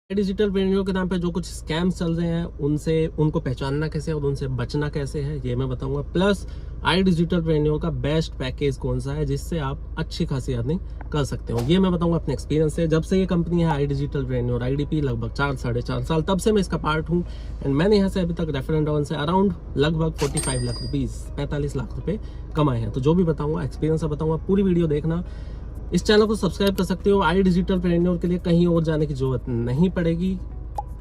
Digital payment के नाम पे जो कुछ स्कैम्स चल रहे हैं उनसे उनको पहचानना कैसे और उनसे बचना कैसे है ये मैं बताऊंगा। प्लस आई डिजिटल पेमेंट का बेस्ट पैकेज कौन सा है जिससे आप अच्छी खासी अर्निंग कर सकते हो, ये मैं बताऊंगा अपने एक्सपीरियंस से। जब से ये कंपनी है आई डिजिटल पेमेंट आईडीपी लगभग 4-4.5 साल तब से मैं इसका पार्ट हूँ एंड मैंने यहाँ से अभी तक रेफरेंस डाउन से अराउंड लगभग 45 लाख रुपीज़ 45 लाख रुपए कमाए हैं। तो जो भी बताऊंगा एक्सपीरियंस से बताऊंगा, पूरी वीडियो देखना। इस चैनल को सब्सक्राइब कर सकते हो। आई डिजिटल पेमेंट के लिए कहीं और जाने की जरूरत नहीं पड़ेगी।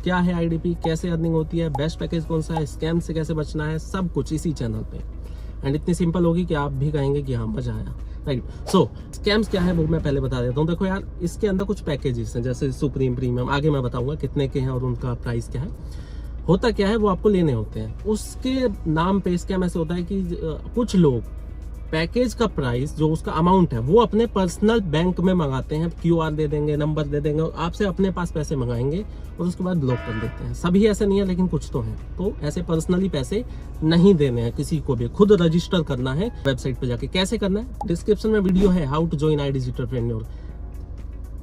क्या है आईडीपी, कैसे अर्निंग होती है, बेस्ट पैकेज कौन सा है, स्कैम से कैसे बचना है, सब कुछ इसी चैनल पे। एंड इतनी सिंपल होगी कि आप भी कहेंगे कि हाँ मजा आया। राइट, सो स्कैम्स क्या है वो मैं पहले बता देता हूँ। देखो यार, इसके अंदर कुछ पैकेजेस हैं जैसे सुप्रीम, प्रीमियम, आगे मैं बताऊंगा कितने के हैं और उनका प्राइस क्या है। होता क्या है, वो आपको लेने होते हैं। उसके नाम पे स्कैम ऐसे होता है कि कुछ लोग पैकेज का प्राइस जो उसका अमाउंट है वो अपने पर्सनल बैंक में मंगाते हैं, क्यूआर दे देंगे, नंबर दे देंगे और आपसे अपने पास पैसे मंगाएंगे और उसके बाद ब्लॉक कर देते हैं। सभी ऐसे नहीं है लेकिन कुछ तो हैं। तो ऐसे पर्सनली पैसे नहीं देने हैं किसी को भी, खुद रजिस्टर करना है वेबसाइट पे जाके। कैसे करना है, डिस्क्रिप्शन में वीडियो है how to join I digital payment.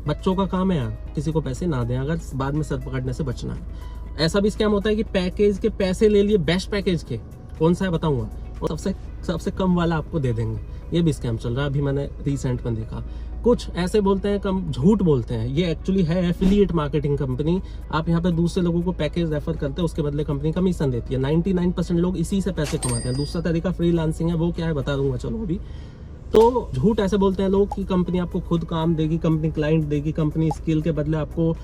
बच्चों का काम है यार, किसी को पैसे ना दें अगर बाद में सर पकड़ने से बचना है। ऐसा भी स्कैम होता है कि पैकेज के पैसे ले लिए, बेस्ट पैकेज के कौन सा है बताऊंगा, और सबसे कम वाला आपको दे देंगे। ये भी स्कैम चल रहा है, अभी मैंने रिसेंट में देखा। कुछ ऐसे बोलते हैं, कम झूठ बोलते हैं। ये एक्चुअली है एफिलिएट मार्केटिंग कंपनी। आप यहाँ पे दूसरे लोगों को पैकेज रेफर करते हैं, उसके बदले कंपनी कमीशन देती है। 99% लोग इसी से पैसे कमाते हैं। दूसरा तरीका फ्रीलांसिंग है, वो क्या है बता दूंगा चलो अभी। तो झूठ ऐसे बोलते हैं लोग कि कंपनी आपको खुद काम देगी, कंपनी क्लाइंट देगी, कंपनी स्किल के बदले आपको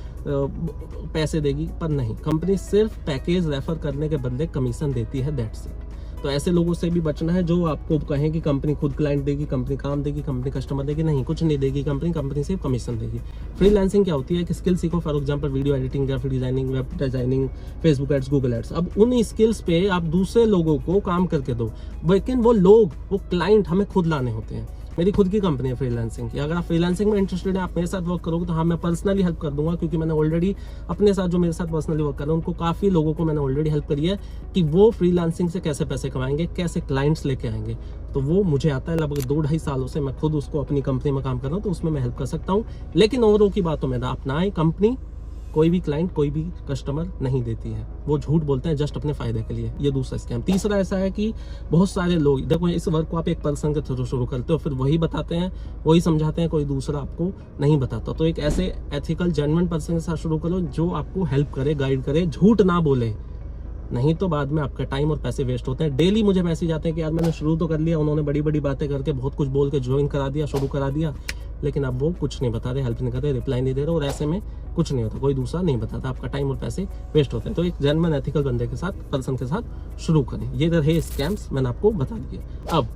पैसे देगी, पर नहीं, कंपनी सिर्फ पैकेज रेफर करने के बदले कमीशन देती है, दैट्स इट। तो ऐसे लोगों से भी बचना है जो आपको कहें कि कंपनी खुद क्लाइंट देगी, कंपनी काम देगी, कंपनी कस्टमर देगी। नहीं, कुछ नहीं देगी कंपनी सिर्फ कमीशन देगी। फ्रीलांसिंग क्या होती है कि स्किल सीखो, for example video editing, graphic designing, web designing, Facebook ads, Google ads. अब उन स्किल्स पे आप दूसरे लोगों को काम करके दो, लेकिन वो क्लाइंट हमें खुद लाने होते हैं। मेरी खुद की कंपनी है फ्रीलांसिंग की। अगर आप फ्रीलांसिंग में इंटरेस्टेड है, आप मेरे साथ वर्क करोगे तो हाँ मैं पर्सनली हेल्प कर दूंगा, क्योंकि मैंने ऑलरेडी अपने साथ जो मेरे साथ पर्सनली वर्क कर रहे हैं उनको काफ़ी लोगों को मैंने ऑलरेडी हेल्प करी है कि वो फ्रीलांसिंग से कैसे पैसे कमाएंगे, कैसे क्लाइंट्स लेके आएंगे। तो वो मुझे आता है, लगभग 2-2.5 सालों से मैं खुद उसको अपनी कंपनी में काम कर रहा हूँ, तो उसमें मैं हेल्प कर सकता हूँ। लेकिन औरों की बातों में ना अपनाएं। कंपनी कोई भी क्लाइंट, कोई भी कस्टमर नहीं देती है, वो झूठ बोलते हैं जस्ट अपने फायदे के लिए। ये दूसरा स्कैम। तीसरा ऐसा है कि बहुत सारे लोग, देखो इस वर्क को आप एक पर्सन के थ्रू शुरू करते हो, फिर वही बताते हैं, वही समझाते हैं, कोई दूसरा आपको नहीं बताता। तो एक ऐसे एथिकल जेन्युइन पर्सन के साथ शुरू करो जो आपको हेल्प करे, गाइड करे, झूठ ना बोले, नहीं तो बाद में आपका टाइम और पैसे वेस्ट होते हैं। डेली मुझे मैसेज आते हैं कि यार मैंने शुरू तो कर लिया, उन्होंने बड़ी बड़ी बातें करके बहुत कुछ बोल के ज्वाइन करा दिया, शुरू करा दिया, लेकिन अब वो कुछ नहीं बता रहे, हेल्प नहीं कर रहे, रिप्लाई नहीं दे रहे, और ऐसे में कुछ नहीं होता, कोई दूसरा नहीं बताता, आपका टाइम और पैसे वेस्ट होते हैं। तो एक जेन्युइन एथिकल बंदे के साथ, पर्सन के साथ शुरू करें। ये रहे स्कैम्स, मैंने आपको बता दिए। अब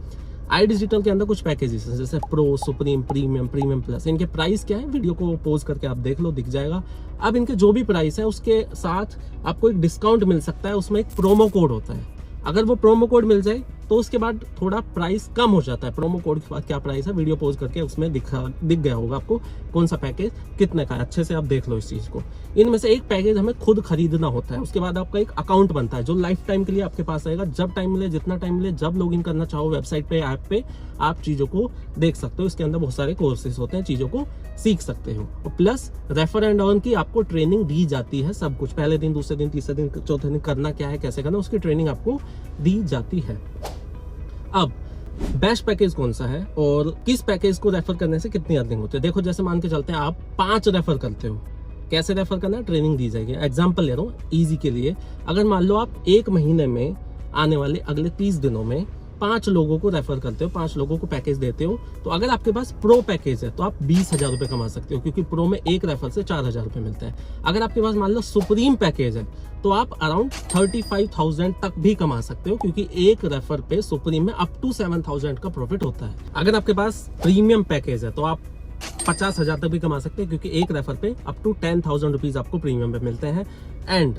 आई डिजिटल के अंदर कुछ पैकेजेस हैं जैसे pro, supreme, premium, premium plus. इनके प्राइस क्या है, वीडियो को पॉज करके आप देख लो, दिख जाएगा। अब इनके जो भी प्राइस है उसके साथ आपको एक डिस्काउंट मिल सकता है, उसमें एक प्रोमो कोड होता है। अगर वो प्रोमो कोड मिल जाए तो उसके बाद थोड़ा प्राइस कम हो जाता है। प्रोमो कोड के बाद क्या प्राइस है, वीडियो पॉज करके उसमें दिख गया होगा आपको कौन सा पैकेज कितने का है। अच्छे से आप देख लो इस चीज को। इनमें से एक पैकेज हमें खुद खरीदना होता है, उसके बाद आपका एक अकाउंट बनता है जो लाइफ टाइम के लिए आपके पास आएगा। जब टाइम मिले, जितना टाइम मिले, जब लॉग इन करना चाहो वेबसाइट पे, ऐप पे, आप चीजों को देख सकते हो। इसके अंदर बहुत सारे कोर्सेज होते हैं, चीजों को सीख सकते हो। और प्लस रेफर एंड अर्न की आपको ट्रेनिंग दी जाती है, सब कुछ पहले दिन, दूसरे दिन, तीसरे दिन, चौथे दिन करना क्या है, कैसे करना, उसकी ट्रेनिंग आपको दी जाती है। अब बेस्ट पैकेज कौन सा है और किस पैकेज को रेफर करने से कितनी अर्निंग होती है। देखो जैसे मान के चलते हैं आप 5 रेफर करते हो, कैसे रेफर करना है, ट्रेनिंग दी जाएगी। एग्जांपल ले रहा हूँ इजी के लिए। अगर मान लो आप 1 महीने में आने वाले अगले 30 दिनों में 5 लोगों को रेफर करते हो, 5 लोगों को पैकेज देते हो, तो अगर आपके पास प्रो पैकेज है तो आप 20,000 रुपए कमा सकते हो, क्योंकि प्रो में एक रेफर से 4,000 रुपए मिलते हैं। अगर आपके पास मान लो सुप्रीम पैकेज है तो आप अराउंड 35,000 तक भी कमा सकते हो, क्योंकि एक रेफर पे सुप्रीम में अप टू 7,000 का प्रॉफिट होता है। अगर आपके पास प्रीमियम पैकेज है तो आप 50,000 तक भी कमा सकते हैं, क्योंकि एक रेफर पे अप टू 10,000 रुपीज आपको प्रीमियम पे मिलते हैं। एंड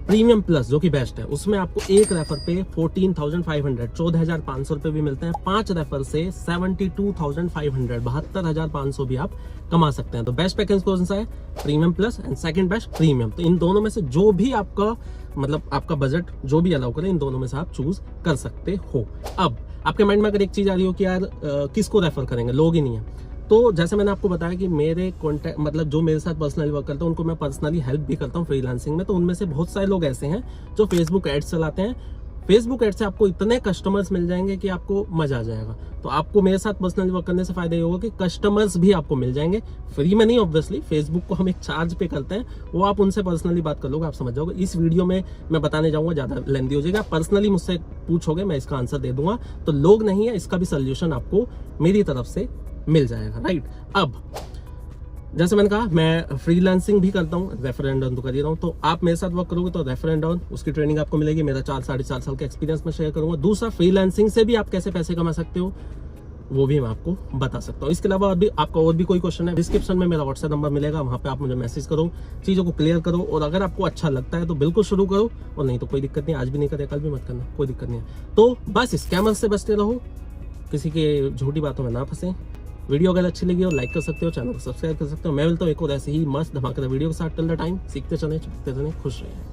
प्रीमियम प्लस जो कि बेस्ट है, उसमें आपको एक रेफर पे 14,500 14,500 रुपए भी मिलते हैं। 5 रेफर से 72,500 72,500 भी आप कमा सकते हैं। तो बेस्ट पैकेज कौन सा है, premium plus, and second best premium. तो इन दोनों में से जो भी आपका मतलब आपका बजट जो भी अलाउ करे, इन दोनों में से आप चूज कर सकते हो। अब आपके माइंड में अगर एक चीज आ रही हो कि यार किसको रेफर करेंगे, लोग ही नहीं है, तो जैसे मैंने आपको बताया कि मेरे कॉन्टैक्ट मतलब जो मेरे साथ पर्सनली वर्क करते हैं उनको मैं पर्सनली हेल्प भी करता हूँ फ्रीलांसिंग में। तो उनमें से बहुत सारे लोग ऐसे हैं जो फेसबुक एड्स चलाते हैं। फेसबुक एड से आपको इतने कस्टमर्स मिल जाएंगे कि आपको मजा आ जाएगा। तो आपको मेरे साथ पर्सनली वर्क करने से फायदा ये होगा कि कस्टमर्स भी आपको मिल जाएंगे, फ्री में नहीं ऑब्वियसली, फेसबुक को हम एक चार्ज पे करते हैं, वो आप उनसे पर्सनली बात कर लोगे, आप समझ जाओगे। इस वीडियो में मैं बताने जाऊंगा, ज्यादा लेंथी हो जाएगा, पर्सनली मुझसे पूछोगे मैं इसका आंसर दे दूंगा। तो लोग नहीं है, इसका भी सोल्यूशन आपको मेरी तरफ से मिल जाएगा, राइट। अब जैसे मैंने कहा मैं फ्रीलांसिंग भी करता हूँ, रेफर एंड अर्न तो कर ही रहा हूँ। तो आप मेरे साथ वर्क करोगे तो रेफर एंड अर्न उसकी ट्रेनिंग आपको मिलेगी, मेरा 4-4.5 साल का एक्सपीरियंस मैं शेयर करूंगा। दूसरा, फ्रीलांसिंग से भी आप कैसे पैसे कमा सकते हो वो भी मैं आपको बता सकता हूँ। इसके अलावा अभी आपका और भी कोई क्वेश्चन है, डिस्क्रिप्शन में मेरा व्हाट्सएप नंबर मिलेगा, वहाँ पे आप मुझे मैसेज करो, चीज़ों को क्लियर करो। और अगर आपको अच्छा लगता है तो बिल्कुल शुरू करो, और नहीं तो कोई दिक्कत नहीं, आज भी नहीं करे कल भी मत करना, कोई दिक्कत नहीं है। तो बस स्कैमर से बचते रहो, किसी के झूठी बातों में ना फंसे। वीडियो अगर अच्छी लगी हो लाइक कर सकते हो, चैनल को सब्सक्राइब कर सकते हो। मैं मिलता हूँ एक और ऐसे ही मस्त धमाकेदार वीडियो के साथ। टिल द टाइम सीखते चले, खुश रहिए।